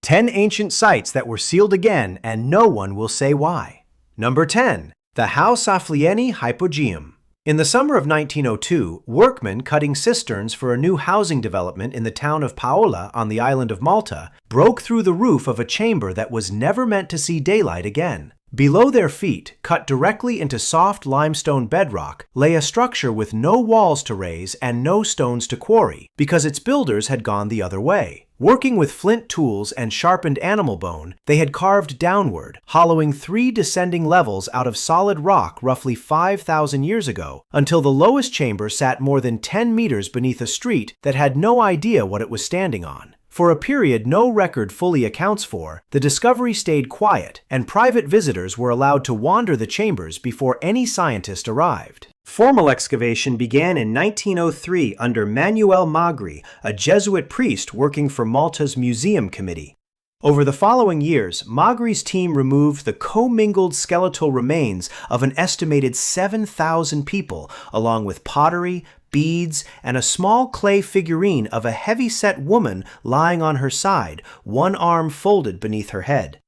10 ancient sites that were sealed again and no one will say why. Number 10. The Saflieni Hypogeum. In the summer of 1902, workmen cutting cisterns for a new housing development in the town of Paola on the island of Malta broke through the roof of a chamber that was never meant to see daylight again. Below their feet, cut directly into soft limestone bedrock, lay a structure with no walls to raise and no stones to quarry, because its builders had gone the other way. Working with flint tools and sharpened animal bone, they had carved downward, hollowing 3 descending levels out of solid rock roughly 5,000 years ago, until the lowest chamber sat more than 10 meters beneath a street that had no idea what it was standing on. For a period no record fully accounts for, the discovery stayed quiet, and private visitors were allowed to wander the chambers before any scientist arrived. Formal excavation began in 1903 under Manuel Magri, a Jesuit priest working for Malta's Museum Committee. Over the following years, Magri's team removed the commingled skeletal remains of an estimated 7,000 people, along with pottery, beads, and a small clay figurine of a heavy-set woman lying on her side, one arm folded beneath her head.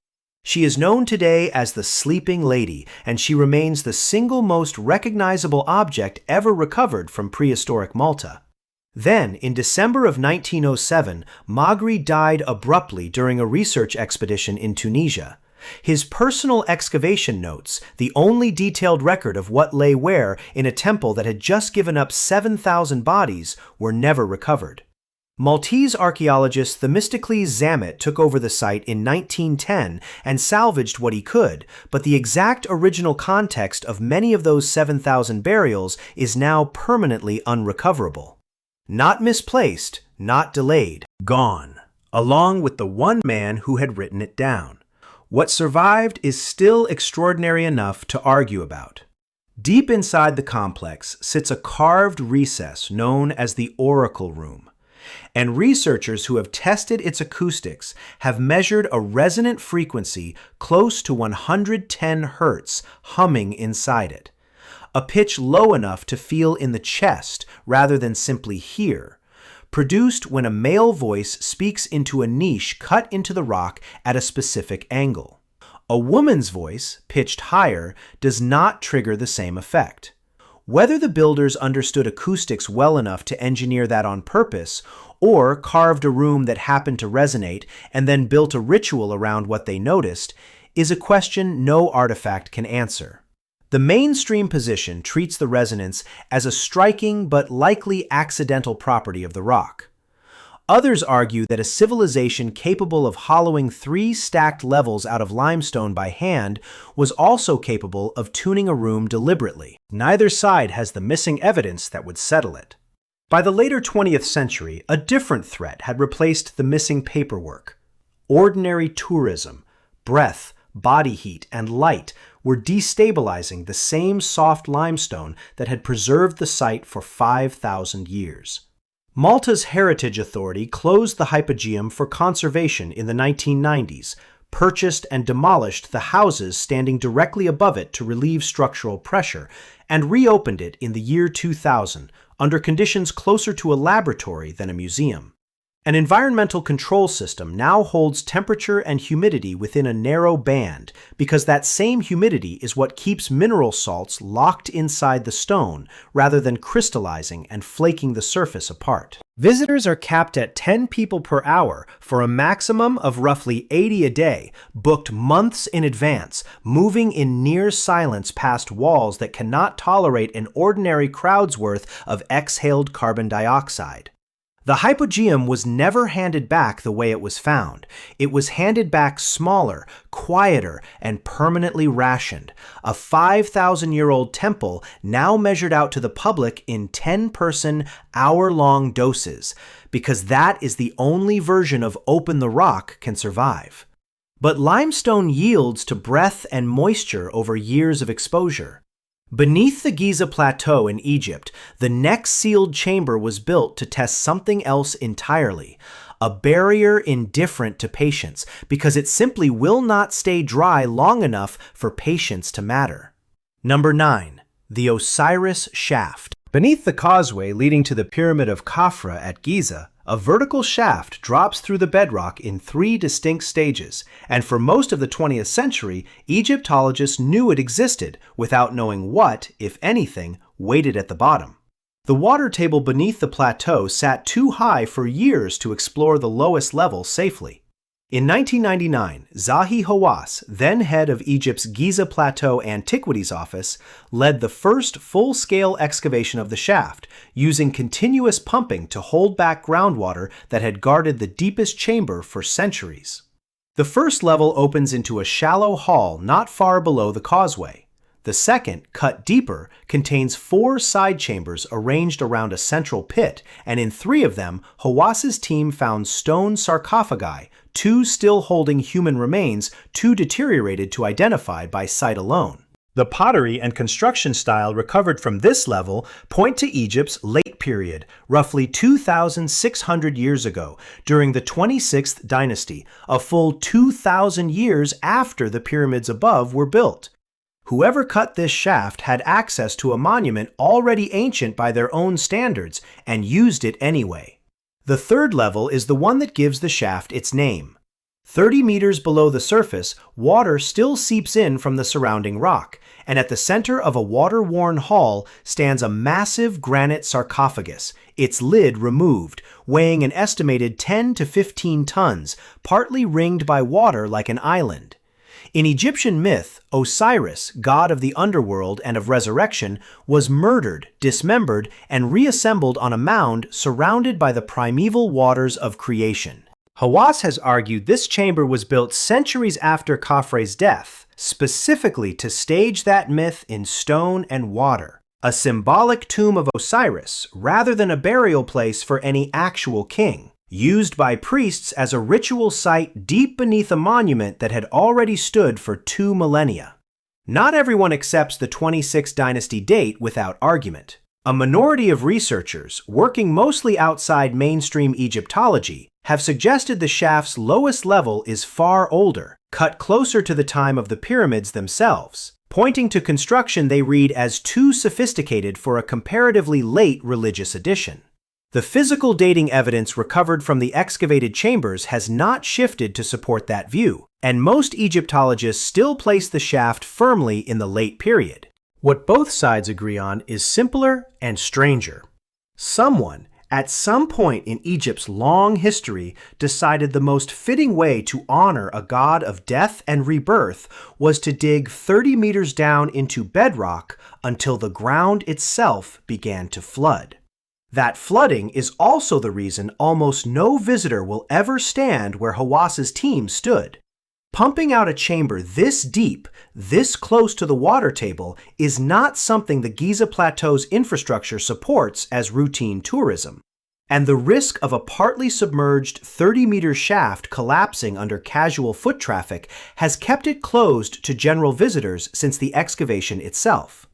She is known today as the Sleeping Lady, and she remains the single most recognizable object ever recovered from prehistoric Malta. Then, in December of 1907, Magri died abruptly during a research expedition in Tunisia. His personal excavation notes, the only detailed record of what lay where in a temple that had just given up 7,000 bodies, were never recovered. Maltese archaeologist Themistocles Zammit took over the site in 1910 and salvaged what he could, but the exact original context of many of those 7,000 burials is now permanently unrecoverable. Not misplaced, not delayed, gone, along with the one man who had written it down. What survived is still extraordinary enough to argue about. Deep inside the complex sits a carved recess known as the Oracle Room, and researchers who have tested its acoustics have measured a resonant frequency close to 110 Hz humming inside it, a pitch low enough to feel in the chest rather than simply hear, produced when a male voice speaks into a niche cut into the rock at a specific angle. A woman's voice, pitched higher, does not trigger the same effect. Whether the builders understood acoustics well enough to engineer that on purpose, or carved a room that happened to resonate and then built a ritual around what they noticed, is a question no artifact can answer. The mainstream position treats the resonance as a striking but likely accidental property of the rock. Others argue that a civilization capable of hollowing 3 stacked levels out of limestone by hand was also capable of tuning a room deliberately. Neither side has the missing evidence that would settle it. By the later 20th century, a different threat had replaced the missing paperwork. Ordinary tourism, breath, body heat, and light were destabilizing the same soft limestone that had preserved the site for 5,000 years. Malta's Heritage Authority closed the Hypogeum for conservation in the 1990s, purchased and demolished the houses standing directly above it to relieve structural pressure, and reopened it in the year 2000 under conditions closer to a laboratory than a museum. An environmental control system now holds temperature and humidity within a narrow band because that same humidity is what keeps mineral salts locked inside the stone rather than crystallizing and flaking the surface apart. Visitors are capped at 10 people per hour for a maximum of roughly 80 a day, booked months in advance, moving in near silence past walls that cannot tolerate an ordinary crowd's worth of exhaled carbon dioxide. The Hypogeum was never handed back the way it was found. It was handed back smaller, quieter, and permanently rationed. A 5,000-year-old temple now measured out to the public in 10-person, hour-long doses, because that is the only version of Open the Rock can survive. But limestone yields to breath and moisture over years of exposure. Beneath the Giza plateau in Egypt, the next sealed chamber was built to test something else entirely, a barrier indifferent to patience, because it simply will not stay dry long enough for patience to matter. Number 9. The Osiris Shaft. Beneath the causeway leading to the Pyramid of Khafra at Giza, a vertical shaft drops through the bedrock in 3 distinct stages, and for most of the 20th century, Egyptologists knew it existed without knowing what, if anything, waited at the bottom. The water table beneath the plateau sat too high for years to explore the lowest level safely. In 1999, Zahi Hawass, then head of Egypt's Giza Plateau Antiquities Office, led the first full-scale excavation of the shaft, using continuous pumping to hold back groundwater that had guarded the deepest chamber for centuries. The first level opens into a shallow hall not far below the causeway. The second, cut deeper, contains 4 side chambers arranged around a central pit, and in 3 of them, Hawass's team found stone sarcophagi, 2 still holding human remains, too deteriorated to identify by sight alone. The pottery and construction style recovered from this level point to Egypt's late period, roughly 2,600 years ago, during the 26th dynasty, a full 2,000 years after the pyramids above were built. Whoever cut this shaft had access to a monument already ancient by their own standards and used it anyway. The third level is the one that gives the shaft its name. 30 meters below the surface, water still seeps in from the surrounding rock, and at the center of a water-worn hall stands a massive granite sarcophagus, its lid removed, weighing an estimated 10 to 15 tons, partly ringed by water like an island. In Egyptian myth, Osiris, god of the underworld and of resurrection, was murdered, dismembered, and reassembled on a mound surrounded by the primeval waters of creation. Hawass has argued this chamber was built centuries after Khafre's death, specifically to stage that myth in stone and water, a symbolic tomb of Osiris rather than a burial place for any actual king, used by priests as a ritual site deep beneath a monument that had already stood for 2 millennia. Not everyone accepts the 26th dynasty date without argument. A minority of researchers, working mostly outside mainstream Egyptology, have suggested the shaft's lowest level is far older, cut closer to the time of the pyramids themselves, pointing to construction they read as too sophisticated for a comparatively late religious addition. The physical dating evidence recovered from the excavated chambers has not shifted to support that view, and most Egyptologists still place the shaft firmly in the late period. What both sides agree on is simpler and stranger. Someone, at some point in Egypt's long history, decided the most fitting way to honor a god of death and rebirth was to dig 30 meters down into bedrock until the ground itself began to flood. That flooding is also the reason almost no visitor will ever stand where Hawass's team stood. Pumping out a chamber this deep, this close to the water table, is not something the Giza Plateau's infrastructure supports as routine tourism. And the risk of a partly submerged 30-meter shaft collapsing under casual foot traffic has kept it closed to general visitors since the excavation itself.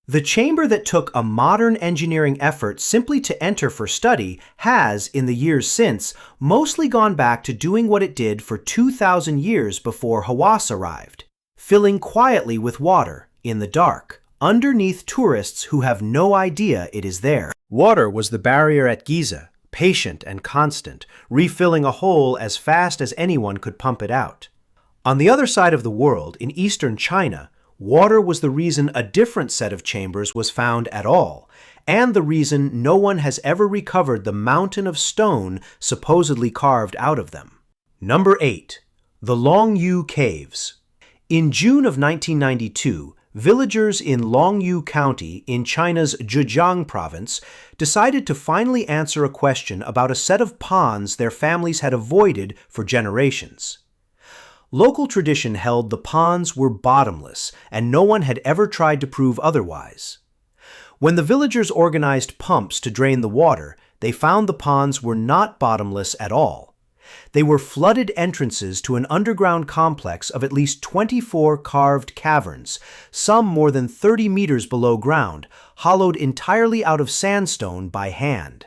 The chamber that took a modern engineering effort simply to enter for study has, in the years since, mostly gone back to doing what it did for 2,000 years before Hawass arrived, filling quietly with water, in the dark, underneath tourists who have no idea it is there. Water was the barrier at Giza, patient and constant, refilling a hole as fast as anyone could pump it out. On the other side of the world, in eastern China, water was the reason a different set of chambers was found at all, and the reason no one has ever recovered the mountain of stone supposedly carved out of them. Number 8. The Longyou Caves. In June of 1992, villagers in Longyou County in China's Zhejiang province decided to finally answer a question about a set of ponds their families had avoided for generations. Local tradition held the ponds were bottomless, and no one had ever tried to prove otherwise. When the villagers organized pumps to drain the water, they found the ponds were not bottomless at all. They were flooded entrances to an underground complex of at least 24 carved caverns, some more than 30 meters below ground, hollowed entirely out of sandstone by hand.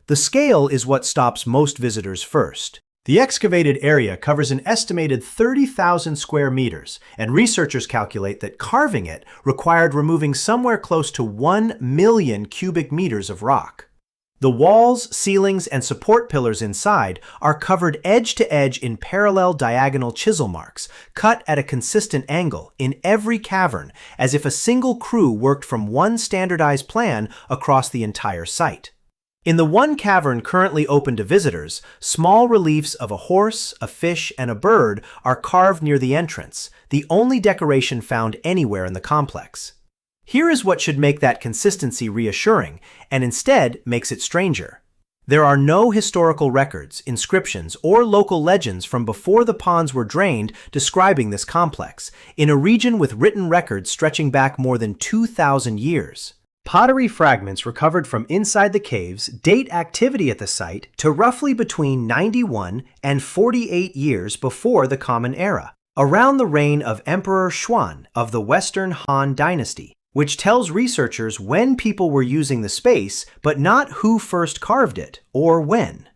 The scale is what stops most visitors first. The excavated area covers an estimated 30,000 square meters, and researchers calculate that carving it required removing somewhere close to 1 million cubic meters of rock. The walls, ceilings, and support pillars inside are covered edge to edge in parallel diagonal chisel marks, cut at a consistent angle in every cavern, as if a single crew worked from one standardized plan across the entire site. In the one cavern currently open to visitors, small reliefs of a horse, a fish, and a bird are carved near the entrance, the only decoration found anywhere in the complex. Here is what should make that consistency reassuring, and instead makes it stranger. There are no historical records, inscriptions, or local legends from before the ponds were drained describing this complex, in a region with written records stretching back more than 2,000 years. Pottery fragments recovered from inside the caves date activity at the site to roughly between 91 and 48 years before the Common Era, around the reign of Emperor Xuan of the Western Han Dynasty, which tells researchers when people were using the space, but not who first carved it or when.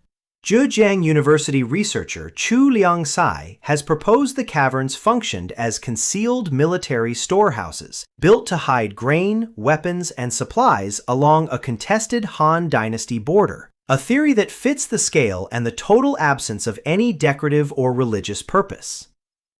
Zhejiang University researcher Chu Liang-sai has proposed the caverns functioned as concealed military storehouses, built to hide grain, weapons, and supplies along a contested Han Dynasty border, a theory that fits the scale and the total absence of any decorative or religious purpose.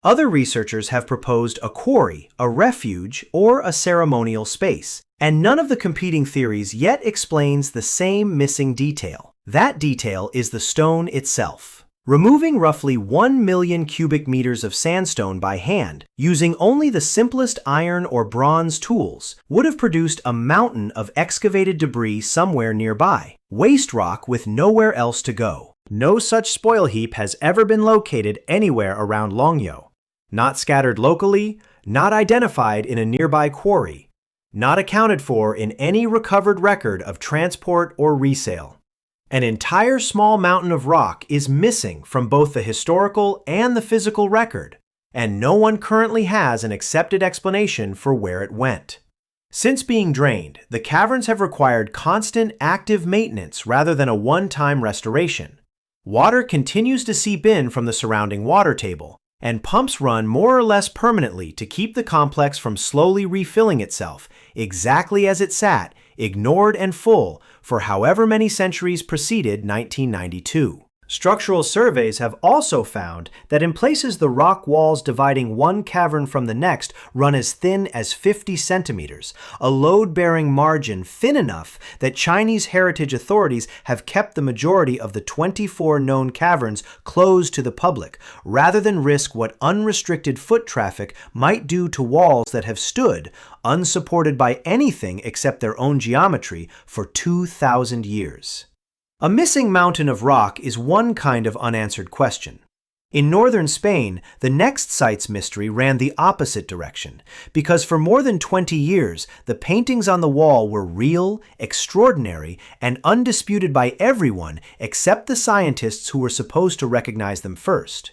Other researchers have proposed a quarry, a refuge, or a ceremonial space, and none of the competing theories yet explains the same missing detail. That detail is the stone itself. Removing roughly 1 million cubic meters of sandstone by hand, using only the simplest iron or bronze tools, would have produced a mountain of excavated debris somewhere nearby, waste rock with nowhere else to go. No such spoil heap has ever been located anywhere around Longyou. Not scattered locally, not identified in a nearby quarry, not accounted for in any recovered record of transport or resale. An entire small mountain of rock is missing from both the historical and the physical record, and no one currently has an accepted explanation for where it went. Since being drained, the caverns have required constant active maintenance rather than a one-time restoration. Water continues to seep in from the surrounding water table, and pumps run more or less permanently to keep the complex from slowly refilling itself, exactly as it sat, ignored and full, for however many centuries preceded 1992. Structural surveys have also found that in places the rock walls dividing one cavern from the next run as thin as 50 centimeters, a load-bearing margin thin enough that Chinese heritage authorities have kept the majority of the 24 known caverns closed to the public, rather than risk what unrestricted foot traffic might do to walls that have stood, unsupported by anything except their own geometry, for 2,000 years. A missing mountain of rock is one kind of unanswered question. In northern Spain, the next site's mystery ran the opposite direction, because for more than 20 years, the paintings on the wall were real, extraordinary, and undisputed by everyone except the scientists who were supposed to recognize them first.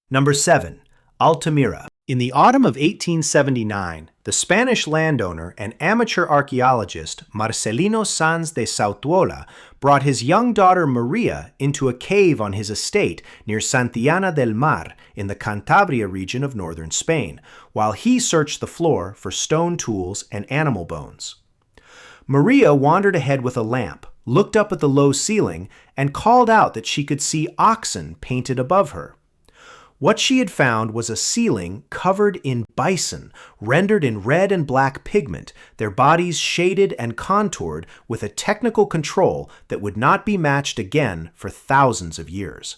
Number 7. Altamira. In the autumn of 1879, the Spanish landowner and amateur archaeologist Marcelino Sanz de Sautuola brought his young daughter Maria into a cave on his estate near Santillana del Mar in the Cantabria region of northern Spain, while he searched the floor for stone tools and animal bones. Maria wandered ahead with a lamp, looked up at the low ceiling, and called out that she could see oxen painted above her. What she had found was a ceiling covered in bison, rendered in red and black pigment, their bodies shaded and contoured with a technical control that would not be matched again for thousands of years.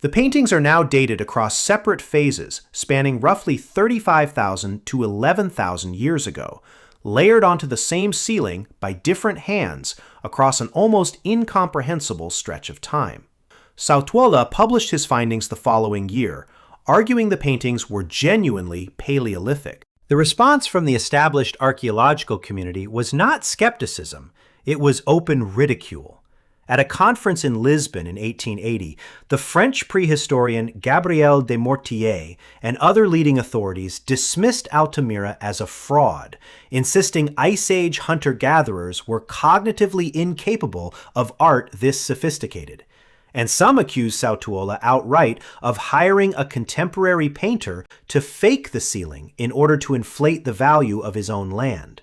The paintings are now dated across separate phases, spanning roughly 35,000 to 11,000 years ago, layered onto the same ceiling by different hands across an almost incomprehensible stretch of time. Sautuola published his findings the following year, arguing the paintings were genuinely Paleolithic. The response from the established archaeological community was not skepticism, it was open ridicule. At a conference in Lisbon in 1880, the French prehistorian Gabriel de Mortier and other leading authorities dismissed Altamira as a fraud, insisting Ice Age hunter-gatherers were cognitively incapable of art this sophisticated. And some accuse Sautuola outright of hiring a contemporary painter to fake the ceiling in order to inflate the value of his own land.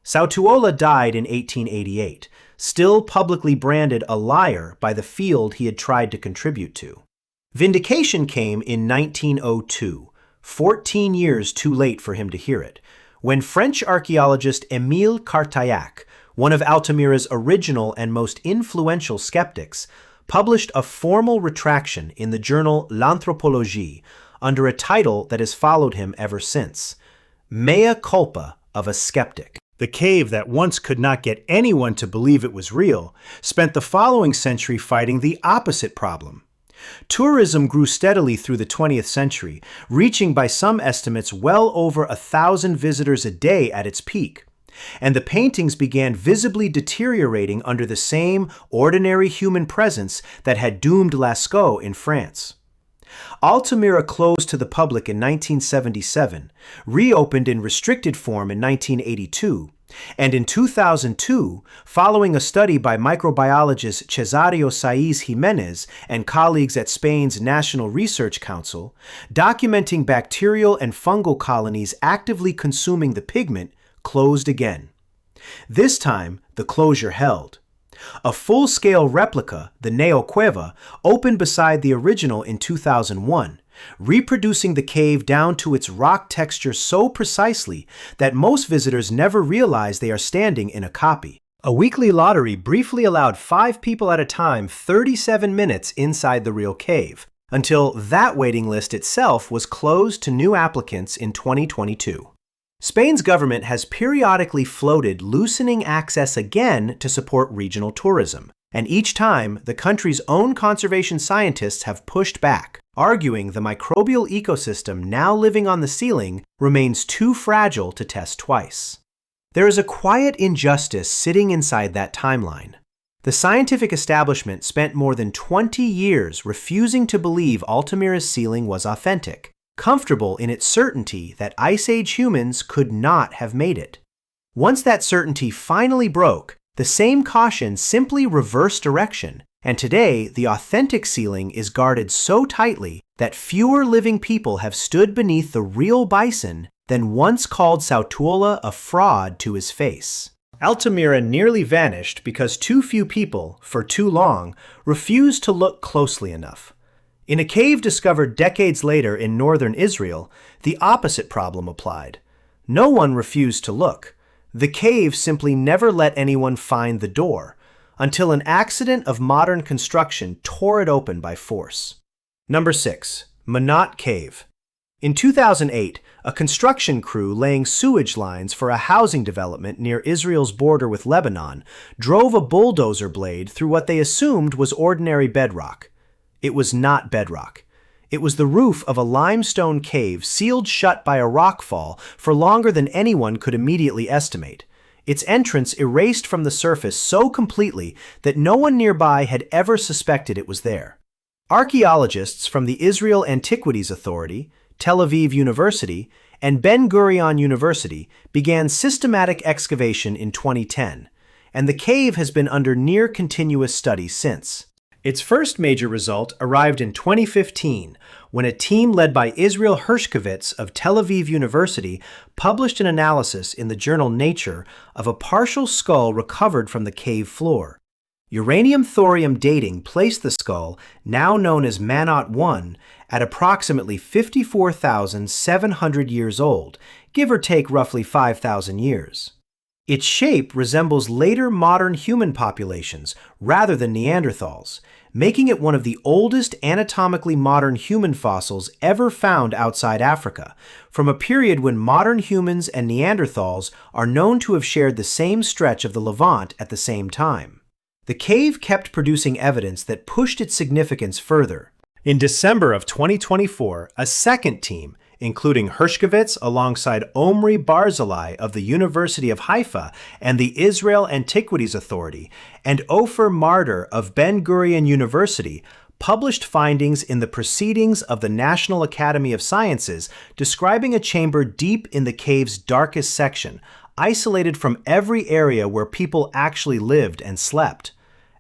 Sautuola died in 1888, still publicly branded a liar by the field he had tried to contribute to. Vindication came in 1902, 14 years too late for him to hear it, when French archaeologist Émile Cartaillac, one of Altamira's original and most influential skeptics, published a formal retraction in the journal L'Anthropologie under a title that has followed him ever since, Mea Culpa of a Skeptic. The cave that once could not get anyone to believe it was real spent the following century fighting the opposite problem. Tourism grew steadily through the 20th century, reaching by some estimates well over 1,000 visitors a day at its peak. And the paintings began visibly deteriorating under the same ordinary human presence that had doomed Lascaux in France. Altamira closed to the public in 1977, reopened in restricted form in 1982, and in 2002, following a study by microbiologist Cesario Saiz Jimenez and colleagues at Spain's National Research Council, documenting bacterial and fungal colonies actively consuming the pigment, closed again. This time, the closure held. A full-scale replica, the Neo Cueva, opened beside the original in 2001, reproducing the cave down to its rock texture so precisely that most visitors never realize they are standing in a copy. A weekly lottery briefly allowed 5 people at a time 37 minutes inside the real cave, until that waiting list itself was closed to new applicants in 2022. Spain's government has periodically floated loosening access again to support regional tourism, and each time the country's own conservation scientists have pushed back, arguing the microbial ecosystem now living on the ceiling remains too fragile to test twice. There is a quiet injustice sitting inside that timeline. The scientific establishment spent more than 20 years refusing to believe Altamira's ceiling was authentic, comfortable in its certainty that Ice Age humans could not have made it. Once that certainty finally broke, the same caution simply reversed direction, and today the authentic ceiling is guarded so tightly that fewer living people have stood beneath the real bison than once called Sautuola a fraud to his face. Altamira nearly vanished because too few people, for too long, refused to look closely enough. In a cave discovered decades later in northern Israel, the opposite problem applied. No one refused to look. The cave simply never let anyone find the door, until an accident of modern construction tore it open by force. Number 6. Manat Cave. In 2008, a construction crew laying sewage lines for a housing development near Israel's border with Lebanon drove a bulldozer blade through what they assumed was ordinary bedrock. It was not bedrock. It was the roof of a limestone cave sealed shut by a rockfall for longer than anyone could immediately estimate. Its entrance erased from the surface so completely that no one nearby had ever suspected it was there. Archaeologists from the Israel Antiquities Authority, Tel Aviv University, and Ben Gurion University began systematic excavation in 2010, and the cave has been under near continuous study since. Its first major result arrived in 2015, when a team led by Israel Hershkovitz of Tel Aviv University published an analysis in the journal Nature of a partial skull recovered from the cave floor. Uranium-thorium dating placed the skull, now known as Manat 1, at approximately 54,700 years old, give or take roughly 5,000 years. Its shape resembles later modern human populations rather than Neanderthals, making it one of the oldest anatomically modern human fossils ever found outside Africa, from a period when modern humans and Neanderthals are known to have shared the same stretch of the Levant at the same time. The cave kept producing evidence that pushed its significance further. In December of 2024, a second team, including Hershkovitz alongside Omri Barzilai of the University of Haifa and the Israel Antiquities Authority, and Ofer Marder of Ben Gurion University, published findings in the Proceedings of the National Academy of Sciences describing a chamber deep in the cave's darkest section, isolated from every area where people actually lived and slept.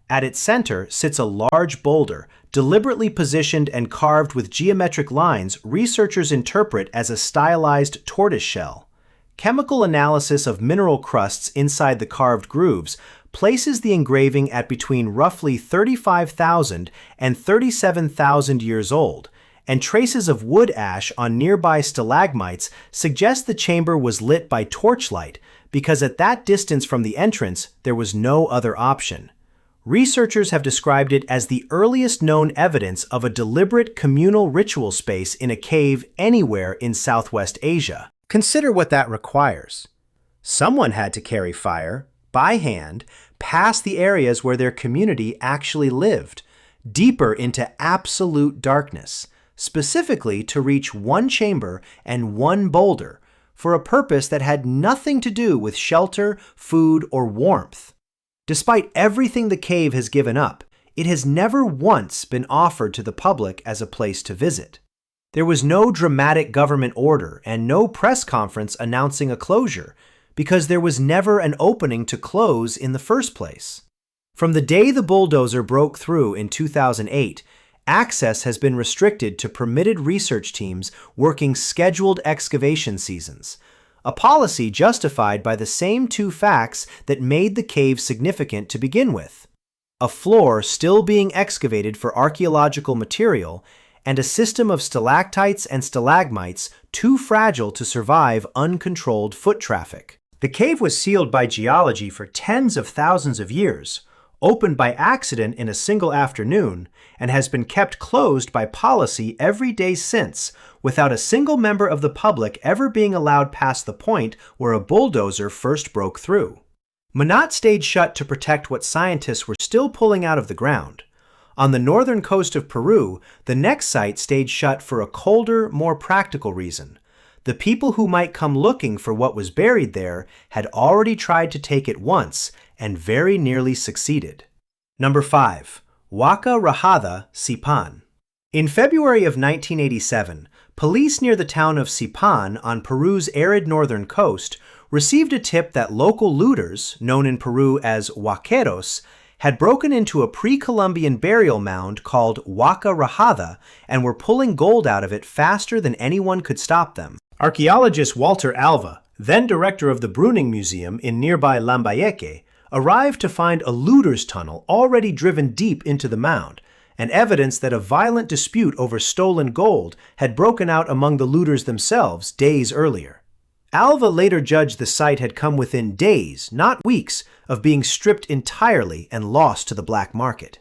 At its center sits a large boulder, deliberately positioned and carved with geometric lines researchers interpret as a stylized tortoise shell. Chemical analysis of mineral crusts inside the carved grooves places the engraving at between roughly 35,000 and 37,000 years old, and traces of wood ash on nearby stalagmites suggest the chamber was lit by torchlight because at that distance from the entrance there was no other option. Researchers have described it as the earliest known evidence of a deliberate communal ritual space in a cave anywhere in Southwest Asia. Consider what that requires. Someone had to carry fire, by hand, past the areas where their community actually lived, deeper into absolute darkness, specifically to reach one chamber and one boulder, for a purpose that had nothing to do with shelter, food, or warmth. Despite everything the cave has given up, it has never once been offered to the public as a place to visit. There was no dramatic government order and no press conference announcing a closure, because there was never an opening to close in the first place. From the day the bulldozer broke through in 2008, access has been restricted to permitted research teams working scheduled excavation seasons, a policy justified by the same two facts that made the cave significant to begin with: a floor still being excavated for archaeological material, and a system of stalactites and stalagmites too fragile to survive uncontrolled foot traffic. The cave was sealed by geology for tens of thousands of years, opened by accident in a single afternoon, and has been kept closed by policy every day since, without a single member of the public ever being allowed past the point where a bulldozer first broke through. Manat stayed shut to protect what scientists were still pulling out of the ground. On the northern coast of Peru, the next site stayed shut for a colder, more practical reason. The people who might come looking for what was buried there had already tried to take it once and very nearly succeeded. Number 5. Waka Rahada, Sipan. In February of 1987, police near the town of Sipan on Peru's arid northern coast received a tip that local looters, known in Peru as huaqueros, had broken into a pre-Columbian burial mound called Waka Rahada and were pulling gold out of it faster than anyone could stop them. Archaeologist Walter Alva, then director of the Bruning Museum in nearby Lambayeque, arrived to find a looter's tunnel already driven deep into the mound, and evidence that a violent dispute over stolen gold had broken out among the looters themselves days earlier. Alva later judged the site had come within days, not weeks, of being stripped entirely and lost to the black market.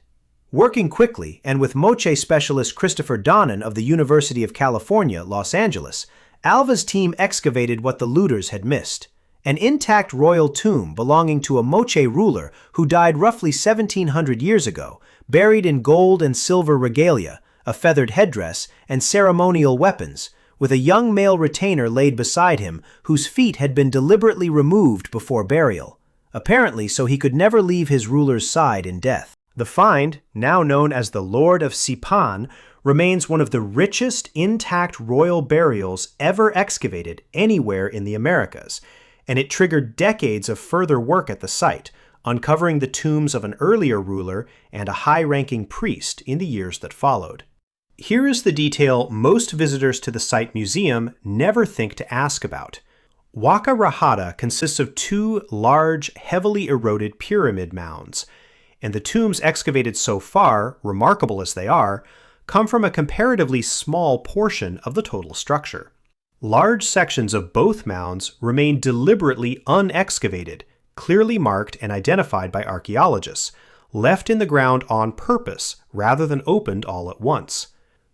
Working quickly, and with moche specialist Christopher Donnan of the University of California, Los Angeles, Alva's team excavated what the looters had missed: an intact royal tomb belonging to a moche ruler who died roughly 1,700 years ago, buried in gold and silver regalia, a feathered headdress, and ceremonial weapons, with a young male retainer laid beside him whose feet had been deliberately removed before burial, apparently so he could never leave his ruler's side in death. The find, now known as the Lord of Sipan, remains one of the richest intact royal burials ever excavated anywhere in the Americas, and it triggered decades of further work at the site, uncovering the tombs of an earlier ruler and a high-ranking priest in the years that followed. Here is the detail most visitors to the site museum never think to ask about. Waka Rahada consists of two large, heavily eroded pyramid mounds, and the tombs excavated so far, remarkable as they are, come from a comparatively small portion of the total structure. Large sections of both mounds remain deliberately unexcavated, clearly marked and identified by archaeologists, left in the ground on purpose rather than opened all at once.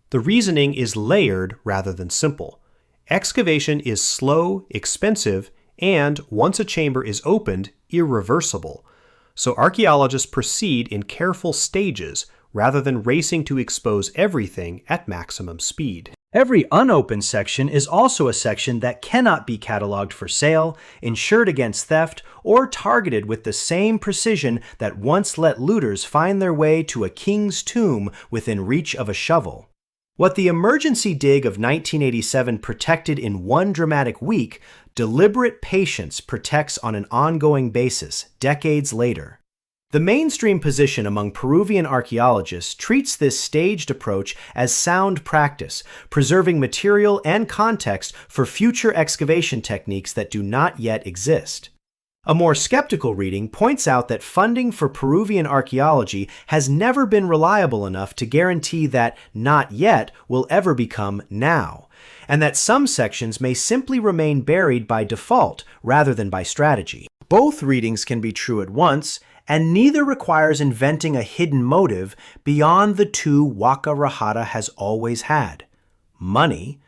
The reasoning is layered rather than simple. Excavation is slow, expensive, and, once a chamber is opened, irreversible. So archaeologists proceed in careful stages rather than racing to expose everything at maximum speed. Every unopened section is also a section that cannot be cataloged for sale, insured against theft, or targeted with the same precision that once let looters find their way to a king's tomb within reach of a shovel. What the emergency dig of 1987 protected in one dramatic week, deliberate patience protects on an ongoing basis decades later. The mainstream position among Peruvian archaeologists treats this staged approach as sound practice, preserving material and context for future excavation techniques that do not yet exist. A more skeptical reading points out that funding for Peruvian archaeology has never been reliable enough to guarantee that not yet will ever become now, and that some sections may simply remain buried by default rather than by strategy. Both readings can be true at once, and neither requires inventing a hidden motive beyond the two Waka Rahata has always had: money,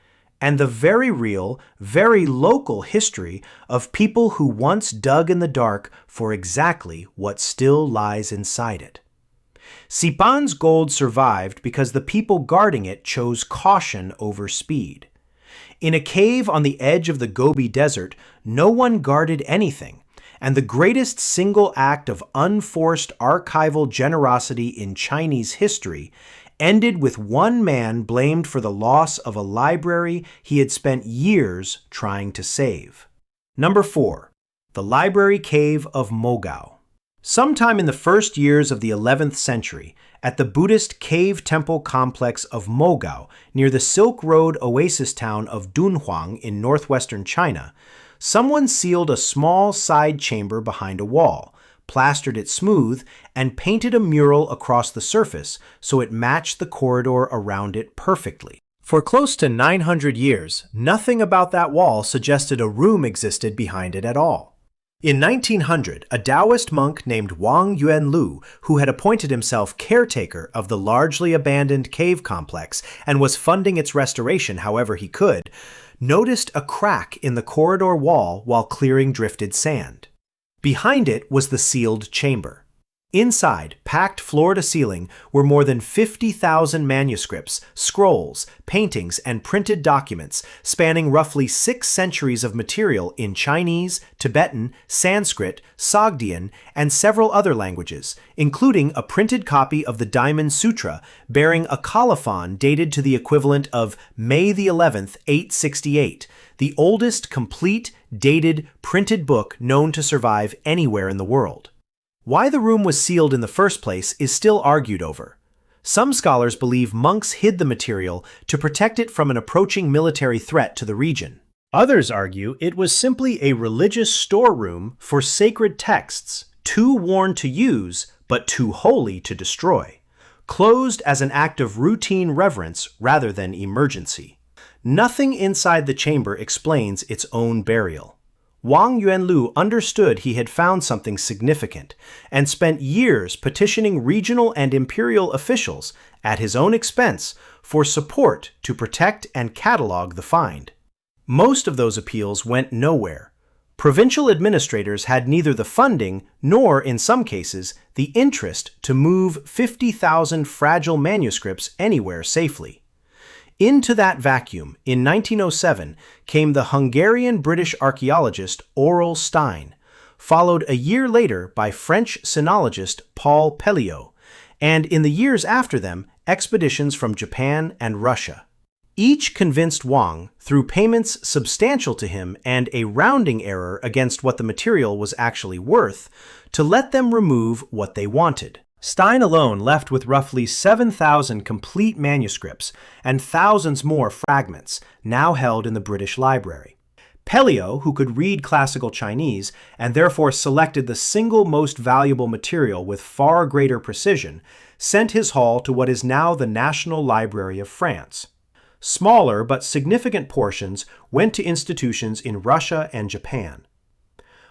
and the very real, very local history of people who once dug in the dark for exactly what still lies inside it. Sipan's gold survived because the people guarding it chose caution over speed. In a cave on the edge of the Gobi Desert, no one guarded anything, and the greatest single act of unforced archival generosity in Chinese history ended with one man blamed for the loss of a library he had spent years trying to save. Number 4. The Library Cave of Mogao. Sometime in the first years of the 11th century, at the Buddhist cave temple complex of Mogao, near the Silk Road oasis town of Dunhuang in northwestern China, someone sealed a small side chamber behind a wall, plastered it smooth, and painted a mural across the surface so it matched the corridor around it perfectly. For close to 900 years, nothing about that wall suggested a room existed behind it at all. In 1900, a Taoist monk named Wang Yuanlu, who had appointed himself caretaker of the largely abandoned cave complex and was funding its restoration however he could, noticed a crack in the corridor wall while clearing drifted sand. Behind it was the sealed chamber. Inside, packed floor to ceiling, were more than 50,000 manuscripts, scrolls, paintings, and printed documents spanning roughly 6 centuries of material in Chinese, Tibetan, Sanskrit, Sogdian, and several other languages, including a printed copy of the Diamond Sutra bearing a colophon dated to the equivalent of May the 11th, 868, the oldest complete, dated, printed book known to survive anywhere in the world. Why the room was sealed in the first place is still argued over. Some scholars believe monks hid the material to protect it from an approaching military threat to the region. Others argue it was simply a religious storeroom for sacred texts, too worn to use but too holy to destroy, closed as an act of routine reverence rather than emergency. Nothing inside the chamber explains its own burial. Wang Yuanlu understood he had found something significant and spent years petitioning regional and imperial officials, at his own expense, for support to protect and catalog the find. Most of those appeals went nowhere. Provincial administrators had neither the funding nor, in some cases, the interest to move 50,000 fragile manuscripts anywhere safely. Into that vacuum, in 1907, came the Hungarian-British archaeologist Aurel Stein, followed a year later by French sinologist Paul Pelliot, and in the years after them, expeditions from Japan and Russia. Each convinced Wang, through payments substantial to him and a rounding error against what the material was actually worth, to let them remove what they wanted. Stein alone left with roughly 7,000 complete manuscripts and thousands more fragments, now held in the British Library. Pelliot, who could read classical Chinese and therefore selected the single most valuable material with far greater precision, sent his haul to what is now the National Library of France. Smaller but significant portions went to institutions in Russia and Japan.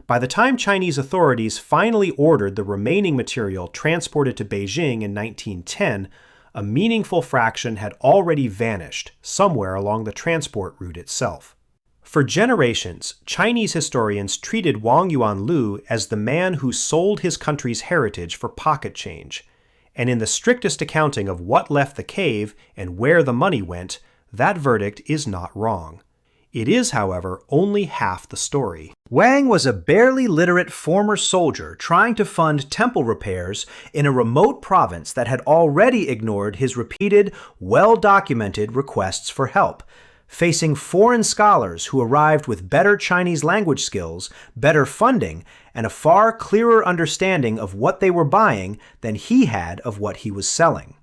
By the time Chinese authorities finally ordered the remaining material transported to Beijing in 1910, a meaningful fraction had already vanished somewhere along the transport route itself. For generations, Chinese historians treated Wang Yuanlu as the man who sold his country's heritage for pocket change, and in the strictest accounting of what left the cave and where the money went, that verdict is not wrong. It is, however, only half the story. Wang was a barely literate former soldier trying to fund temple repairs in a remote province that had already ignored his repeated, well-documented requests for help, facing foreign scholars who arrived with better Chinese language skills, better funding, and a far clearer understanding of what they were buying than he had of what he was selling.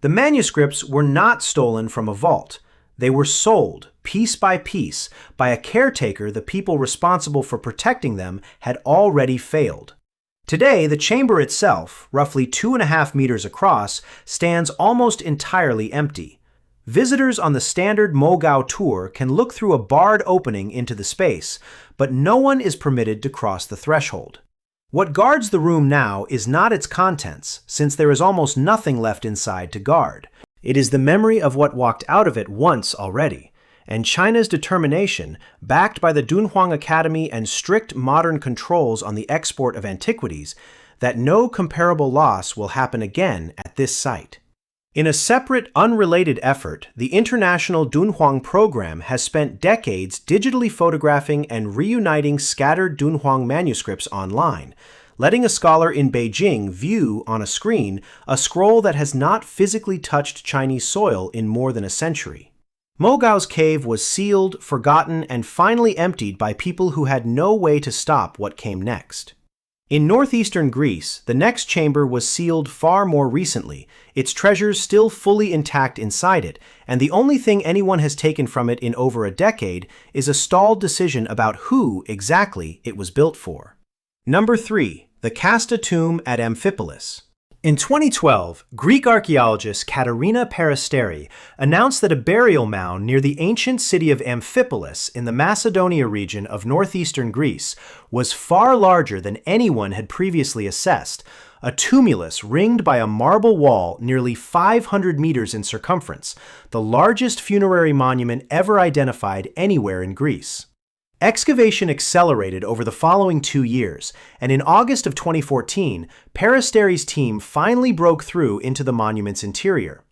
The manuscripts were not stolen from a vault. They were sold, piece by piece, by a caretaker the people responsible for protecting them had already failed. Today, the chamber itself, roughly 2.5 meters across, stands almost entirely empty. Visitors on the standard Longyou tour can look through a barred opening into the space, but no one is permitted to cross the threshold. What guards the room now is not its contents, since there is almost nothing left inside to guard. It is the memory of what walked out of it once already, and China's determination, backed by the Dunhuang Academy and strict modern controls on the export of antiquities, that no comparable loss will happen again at this site. In a separate, unrelated effort, the International Dunhuang Program has spent decades digitally photographing and reuniting scattered Dunhuang manuscripts online, letting a scholar in Beijing view on a screen a scroll that has not physically touched Chinese soil in more than a century. Longyou's cave was sealed, forgotten, and finally emptied by people who had no way to stop what came next. In northeastern Greece, the next chamber was sealed far more recently, its treasures still fully intact inside it, and the only thing anyone has taken from it in over a decade is a stalled decision about who exactly it was built for. Number 3. The Casta tomb at Amphipolis. In 2012, Greek archaeologist Katerina Peristeri announced that a burial mound near the ancient city of Amphipolis in the Macedonia region of northeastern Greece was far larger than anyone had previously assessed, a tumulus ringed by a marble wall nearly 500 meters in circumference, the largest funerary monument ever identified anywhere in Greece. Excavation accelerated over the following 2 years, and in August of 2014, Peristeri's team finally broke through into the monument's interior.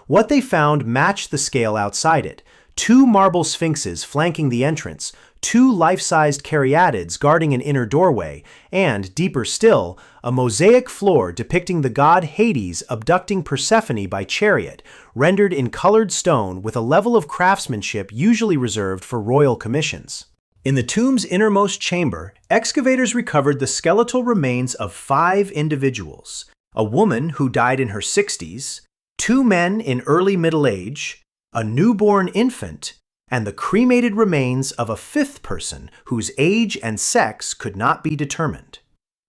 What they found matched the scale outside it: 2 marble sphinxes flanking the entrance, 2 life-sized caryatids guarding an inner doorway, and, deeper still, a mosaic floor depicting the god Hades abducting Persephone by chariot, rendered in colored stone with a level of craftsmanship usually reserved for royal commissions. In the tomb's innermost chamber, excavators recovered the skeletal remains of 5 individuals: a woman who died in her 60s, 2 men in early middle age, a newborn infant, and the cremated remains of a 5th person whose age and sex could not be determined.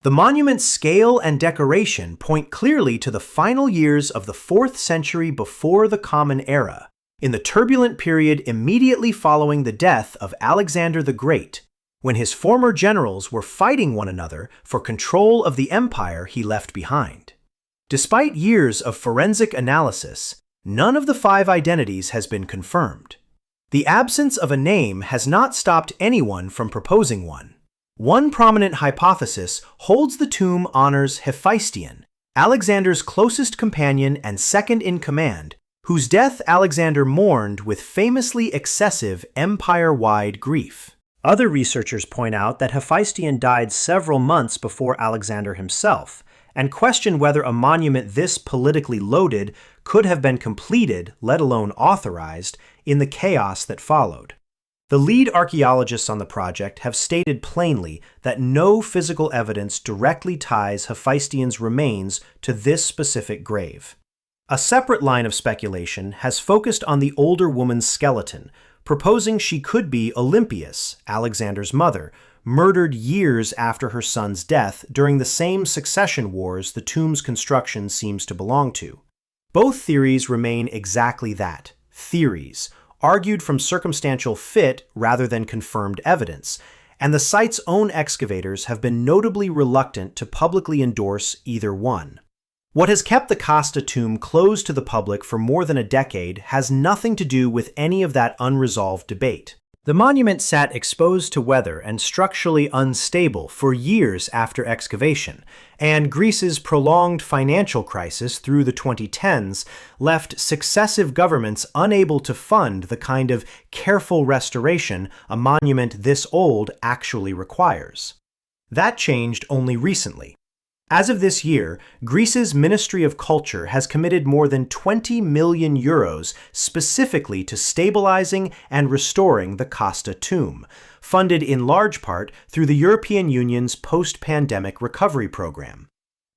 The monument's scale and decoration point clearly to the final years of the 4th century before the Common Era, in the turbulent period immediately following the death of Alexander the Great, when his former generals were fighting one another for control of the empire he left behind. Despite years of forensic analysis, none of the 5 identities has been confirmed. The absence of a name has not stopped anyone from proposing one. One prominent hypothesis holds the tomb honors Hephaestion, Alexander's closest companion and second in command, whose death Alexander mourned with famously excessive empire-wide grief. Other researchers point out that Hephaestion died several months before Alexander himself, and question whether a monument this politically loaded could have been completed, let alone authorized, in the chaos that followed. The lead archaeologists on the project have stated plainly that no physical evidence directly ties Hephaestion's remains to this specific grave. A separate line of speculation has focused on the older woman's skeleton, proposing she could be Olympias, Alexander's mother, murdered years after her son's death during the same succession wars the tomb's construction seems to belong to. Both theories remain exactly that, theories, argued from circumstantial fit rather than confirmed evidence, and the site's own excavators have been notably reluctant to publicly endorse either one. What has kept the Casta tomb closed to the public for more than a decade has nothing to do with any of that unresolved debate. The monument sat exposed to weather and structurally unstable for years after excavation, and Greece's prolonged financial crisis through the 2010s left successive governments unable to fund the kind of careful restoration a monument this old actually requires. That changed only recently. As of this year, Greece's Ministry of Culture has committed more than 20 million euros specifically to stabilizing and restoring the Kasta tomb, funded in large part through the European Union's post-pandemic recovery program.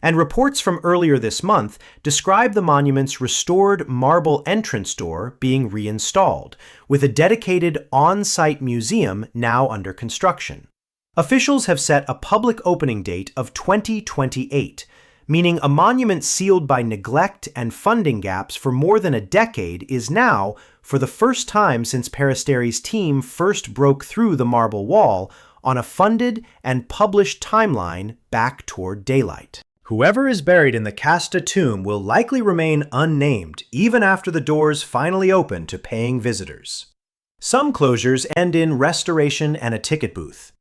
And reports from earlier this month describe the monument's restored marble entrance door being reinstalled, with a dedicated on-site museum now under construction. Officials have set a public opening date of 2028, meaning a monument sealed by neglect and funding gaps for more than a decade is now, for the first time since Peristeri's team first broke through the marble wall, on a funded and published timeline back toward daylight. Whoever is buried in the Kasta tomb will likely remain unnamed even after the doors finally open to paying visitors. Some closures end in restoration and a ticket booth.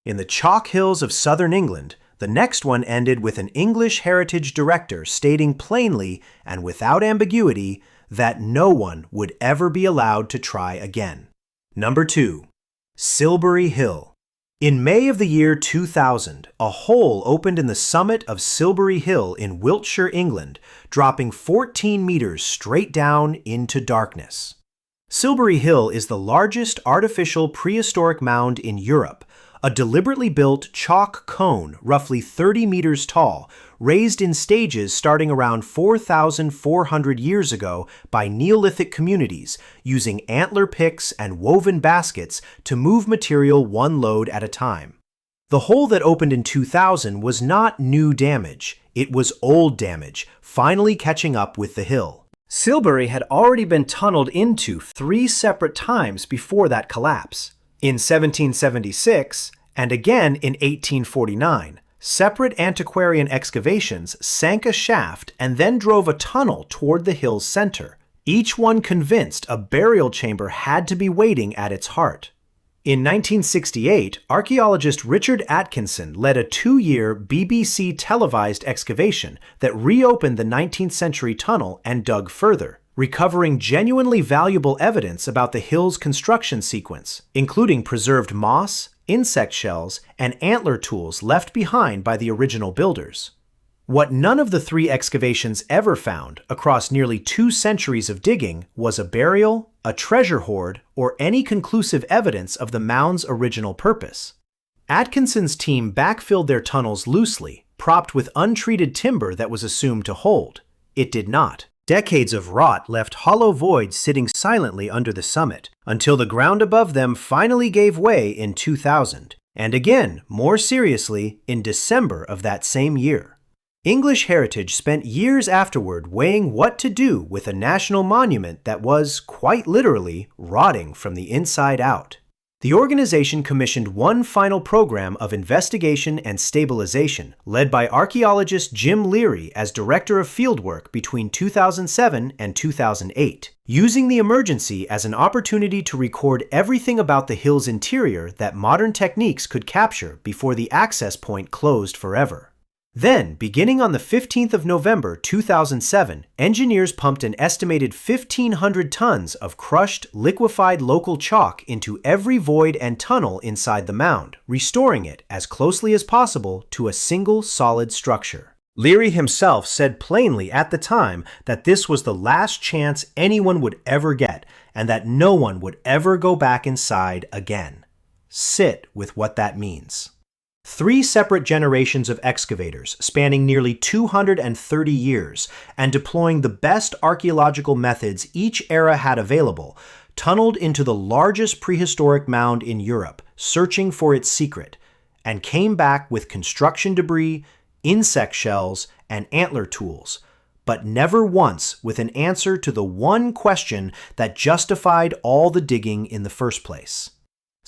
In the chalk hills of southern England, the next one ended with an English heritage director stating plainly and without ambiguity that no one would ever be allowed to try again. Number 2. Silbury Hill. In May of the year 2000, a hole opened in the summit of Silbury Hill in Wiltshire, England, dropping 14 meters straight down into darkness. Silbury Hill is the largest artificial prehistoric mound in Europe, a deliberately built chalk cone roughly 30 meters tall, raised in stages starting around 4,400 years ago by Neolithic communities using antler picks and woven baskets to move material one load at a time. The hole that opened in 2000 was not new damage, it was old damage, finally catching up with the hill. Silbury had already been tunneled into 3 separate times before that collapse. In 1776, and again in 1849, separate antiquarian excavations sank a shaft and then drove a tunnel toward the hill's center, each one convinced a burial chamber had to be waiting at its heart. In 1968, archaeologist Richard Atkinson led a 2-year BBC televised excavation that reopened the 19th century tunnel and dug further, recovering genuinely valuable evidence about the hill's construction sequence, including preserved moss, insect shells, and antler tools left behind by the original builders. What none of the 3 excavations ever found across nearly 2 centuries of digging was a burial, a treasure hoard, or any conclusive evidence of the mound's original purpose. Atkinson's team backfilled their tunnels loosely, propped with untreated timber that was assumed to hold. It did not. Decades of rot left hollow voids sitting silently under the summit, until the ground above them finally gave way in 2000, and again, more seriously, in December of that same year. English Heritage spent years afterward weighing what to do with a national monument that was, quite literally, rotting from the inside out. The organization commissioned one final program of investigation and stabilization, led by archaeologist Jim Leary as director of fieldwork between 2007 and 2008, using the emergency as an opportunity to record everything about the hill's interior that modern techniques could capture before the access point closed forever. Then, beginning on the 15th of November 2007, engineers pumped an estimated 1,500 tons of crushed, liquefied local chalk into every void and tunnel inside the mound, restoring it as closely as possible to a single solid structure. Leary himself said plainly at the time that this was the last chance anyone would ever get, and that no one would ever go back inside again. Sit with what that means. 3 separate generations of excavators spanning nearly 230 years and deploying the best archaeological methods each era had available, tunneled into the largest prehistoric mound in Europe, searching for its secret, and came back with construction debris, insect shells, and antler tools, but never once with an answer to the one question that justified all the digging in the first place.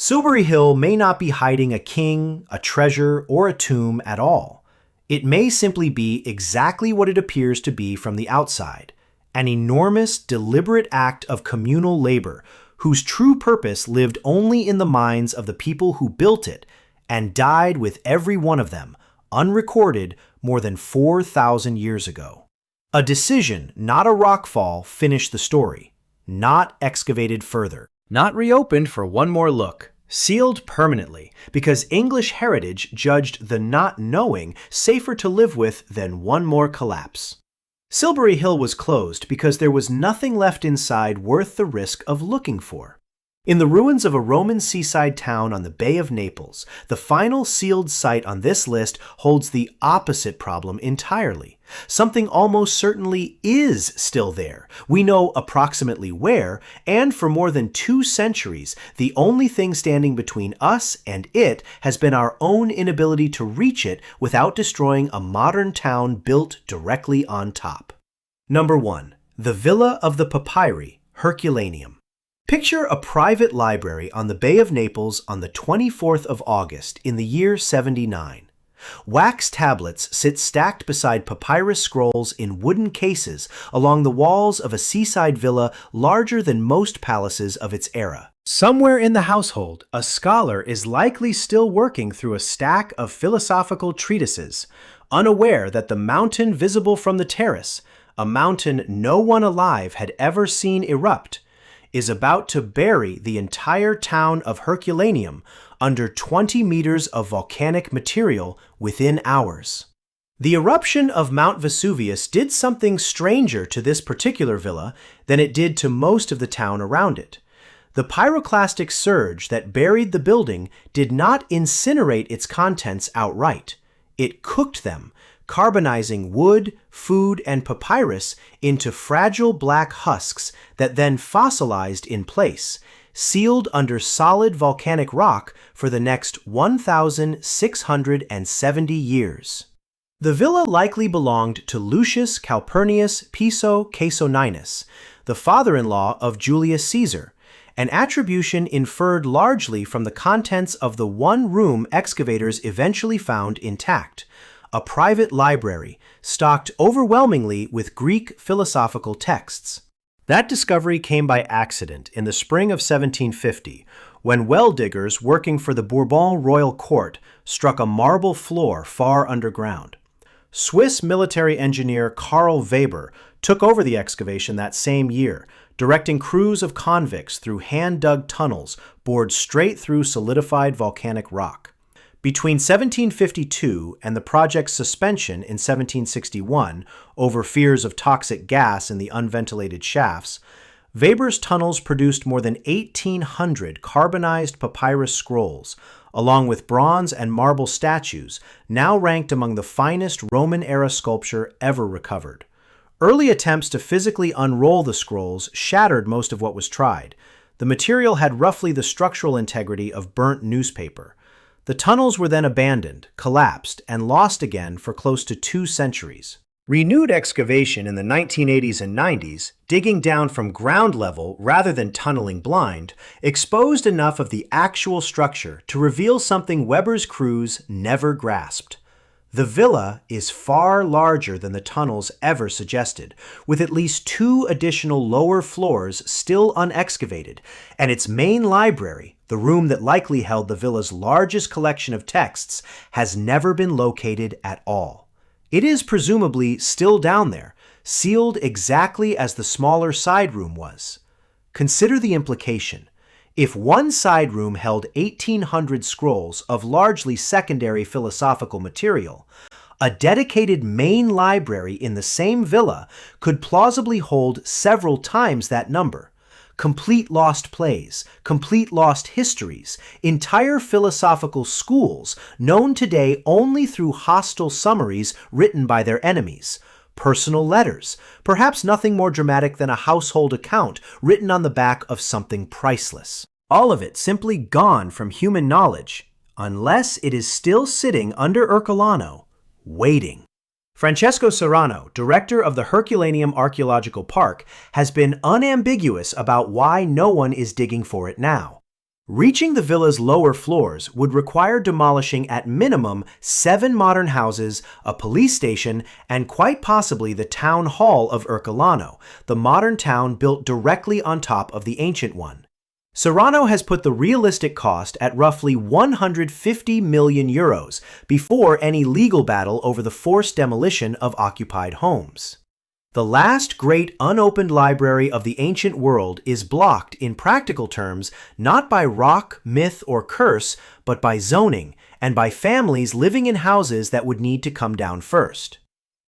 Silbury Hill may not be hiding a king, a treasure, or a tomb at all. It may simply be exactly what it appears to be from the outside, an enormous, deliberate act of communal labor whose true purpose lived only in the minds of the people who built it and died with every one of them, unrecorded more than 4,000 years ago. A decision, not a rockfall, finished the story, not excavated further. Not reopened for one more look, Sealed permanently because English heritage judged the not knowing safer to live with than one more collapse. Silbury Hill was closed because there was nothing left inside worth the risk of looking for. In the ruins of a Roman seaside town on the Bay of Naples, the final sealed site on this list holds the opposite problem entirely. Something almost certainly is still there. We know approximately where, and for more than 2 centuries, the only thing standing between us and it has been our own inability to reach it without destroying a modern town built directly on top. Number 1. The Villa of the Papyri, Herculaneum. Picture a private library on the Bay of Naples on the 24th of August in the year 79. Wax tablets sit stacked beside papyrus scrolls in wooden cases along the walls of a seaside villa larger than most palaces of its era. Somewhere in the household, a scholar is likely still working through a stack of philosophical treatises, unaware that the mountain visible from the terrace, a mountain no one alive had ever seen erupt, is about to bury the entire town of Herculaneum under 20 meters of volcanic material within hours. The eruption of Mount Vesuvius did something stranger to this particular villa than it did to most of the town around it. The pyroclastic surge that buried the building did not incinerate its contents outright. It cooked them, carbonizing wood, food, and papyrus into fragile black husks that then fossilized in place, sealed under solid volcanic rock for the next 1,670 years. The villa likely belonged to Lucius Calpurnius Piso Caesoninus, the father-in-law of Julius Caesar, an attribution inferred largely from the contents of the one-room excavators eventually found intact, a private library stocked overwhelmingly with Greek philosophical texts. That discovery came by accident in the spring of 1750, when well diggers working for the Bourbon royal court struck a marble floor far underground. Swiss military engineer Karl Weber took over the excavation that same year, directing crews of convicts through hand-dug tunnels bored straight through solidified volcanic rock. Between 1752 and the project's suspension in 1761 over fears of toxic gas in the unventilated shafts, Weber's tunnels produced more than 1,800 carbonized papyrus scrolls, along with bronze and marble statues, now ranked among the finest Roman-era sculpture ever recovered. Early attempts to physically unroll the scrolls shattered most of what was tried. The material had roughly the structural integrity of burnt newspaper. The tunnels were then abandoned, collapsed, and lost again for close to 2 centuries. Renewed excavation in the 1980s and 90s, digging down from ground level rather than tunneling blind, exposed enough of the actual structure to reveal something Weber's crews never grasped. The villa is far larger than the tunnels ever suggested, with at least 2 additional lower floors still unexcavated, and its main library, the room that likely held the villa's largest collection of texts, has never been located at all. It is presumably still down there, sealed exactly as the smaller side room was. Consider the implication. If one side room held 1,800 scrolls of largely secondary philosophical material, a dedicated main library in the same villa could plausibly hold several times that number. Complete lost plays, complete lost histories, entire philosophical schools known today only through hostile summaries written by their enemies, personal letters, perhaps nothing more dramatic than a household account written on the back of something priceless. All of it simply gone from human knowledge, unless it is still sitting under Ercolano, waiting. Francesco Serrano, director of the Herculaneum Archaeological Park, has been unambiguous about why no one is digging for it now. Reaching the villa's lower floors would require demolishing at minimum 7 modern houses, a police station, and quite possibly the town hall of Ercolano, the modern town built directly on top of the ancient one. Serrano has put the realistic cost at roughly 150 million euros before any legal battle over the forced demolition of occupied homes. The last great unopened library of the ancient world is blocked in practical terms not by rock, myth, or curse, but by zoning and by families living in houses that would need to come down first.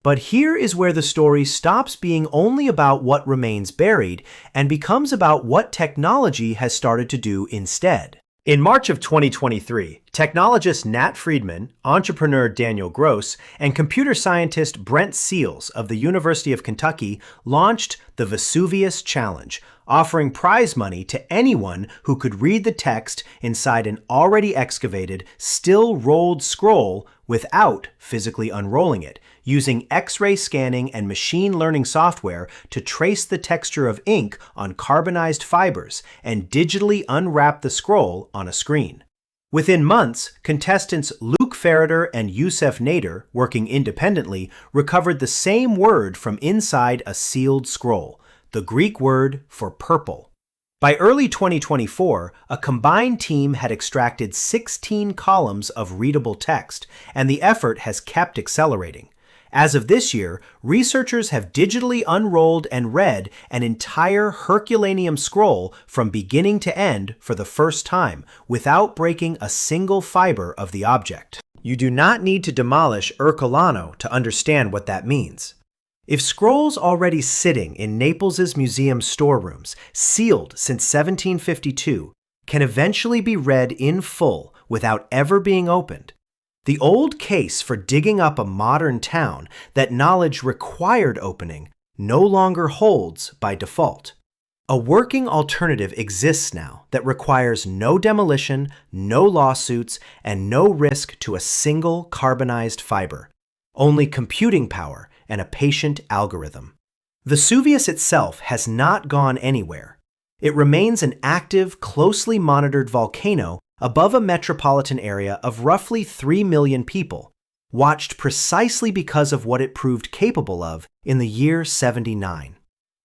But here is where the story stops being only about what remains buried and becomes about what technology has started to do instead. In March of 2023, technologist Nat Friedman, entrepreneur Daniel Gross, and computer scientist Brent Seals of the University of Kentucky launched the Vesuvius Challenge, offering prize money to anyone who could read the text inside an already excavated, still rolled scroll without physically unrolling it, using X-ray scanning and machine learning software to trace the texture of ink on carbonized fibers and digitally unwrap the scroll on a screen. Within months, contestants Luke Ferreter and Youssef Nader, working independently, recovered the same word from inside a sealed scroll, the Greek word for purple. By early 2024, a combined team had extracted 16 columns of readable text, and the effort has kept accelerating. As of this year, researchers have digitally unrolled and read an entire Herculaneum scroll from beginning to end for the first time, without breaking a single fiber of the object. You do not need to demolish Ercolano to understand what that means. If scrolls already sitting in Naples's museum storerooms, sealed since 1752, can eventually be read in full without ever being opened, the old case for digging up a modern town that knowledge required opening no longer holds by default. A working alternative exists now that requires no demolition, no lawsuits, and no risk to a single carbonized fiber, only computing power and a patient algorithm. Vesuvius itself has not gone anywhere. It remains an active, closely monitored volcano above a metropolitan area of roughly 3 million people, watched precisely because of what it proved capable of in the year 79.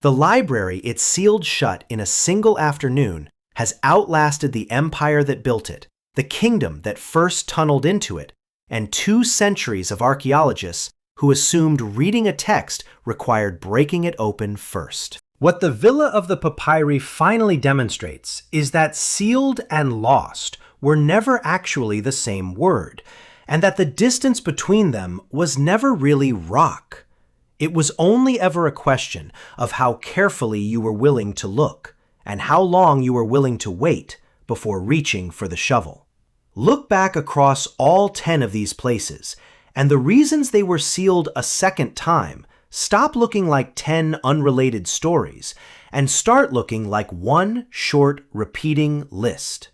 The library it sealed shut in a single afternoon has outlasted the empire that built it, the kingdom that first tunneled into it, and 2 centuries of archaeologists who assumed reading a text required breaking it open first. What the Villa of the Papyri finally demonstrates is that sealed and lost were never actually the same word, and that the distance between them was never really rock. It was only ever a question of how carefully you were willing to look, and how long you were willing to wait before reaching for the shovel. Look back across all 10 of these places, and the reasons they were sealed a second time stop looking like 10 unrelated stories and start looking like one short, repeating list.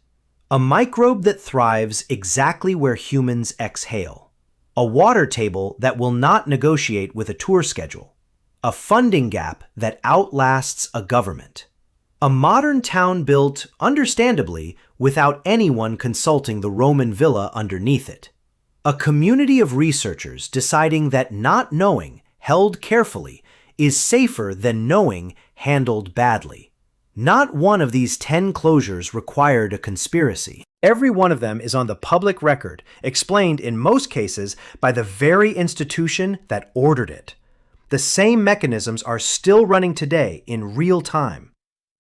A microbe that thrives exactly where humans exhale. A water table that will not negotiate with a tour schedule. A funding gap that outlasts a government. A modern town built, understandably, without anyone consulting the Roman villa underneath it. A community of researchers deciding that not knowing, held carefully, is safer than knowing, handled badly. Not one of these 10 closures required a conspiracy. Every one of them is on the public record, explained in most cases by the very institution that ordered it. The same mechanisms are still running today in real time.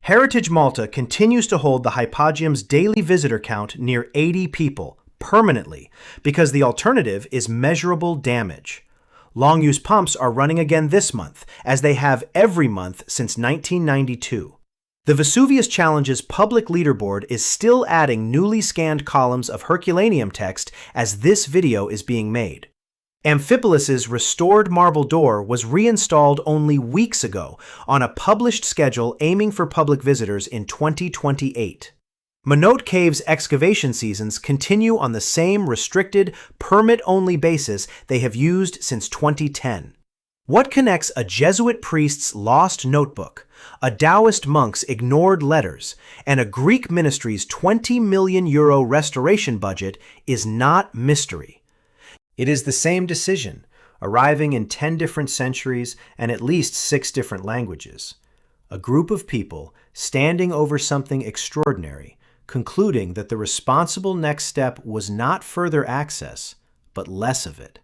Heritage Malta continues to hold the Hypogeum's daily visitor count near 80 people, permanently, because the alternative is measurable damage. Longyou's pumps are running again this month, as they have every month since 1992. The Vesuvius Challenge's public leaderboard is still adding newly scanned columns of Herculaneum text as this video is being made. Amphipolis's restored marble door was reinstalled only weeks ago on a published schedule aiming for public visitors in 2028. Minot Cave's excavation seasons continue on the same restricted, permit-only basis they have used since 2010. What connects a Jesuit priest's lost notebook, a Taoist monk's ignored letters, and a Greek ministry's €20 million restoration budget is not mystery. It is the same decision, arriving in 10 different centuries and at least 6 different languages. A group of people standing over something extraordinary, concluding that the responsible next step was not further access, but less of it.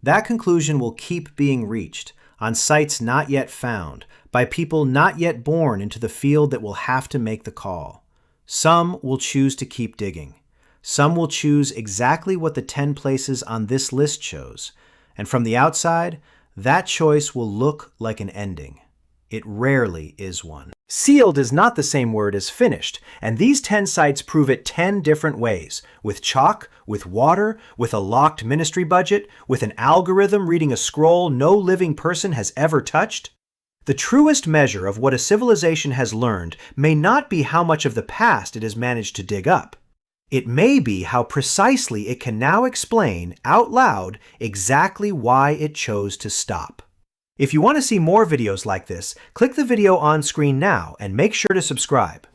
That conclusion will keep being reached on sites not yet found, by people not yet born into the field that will have to make the call. Some will choose to keep digging. Some will choose exactly what the 10 places on this list chose, and from the outside, that choice will look like an ending. It rarely is one. Sealed is not the same word as finished, and these 10 sites prove it 10 different ways, with chalk, with water, with a locked ministry budget, with an algorithm reading a scroll no living person has ever touched. The truest measure of what a civilization has learned may not be how much of the past it has managed to dig up. It may be how precisely it can now explain, out loud, exactly why it chose to stop. If you want to see more videos like this, click the video on screen now and make sure to subscribe.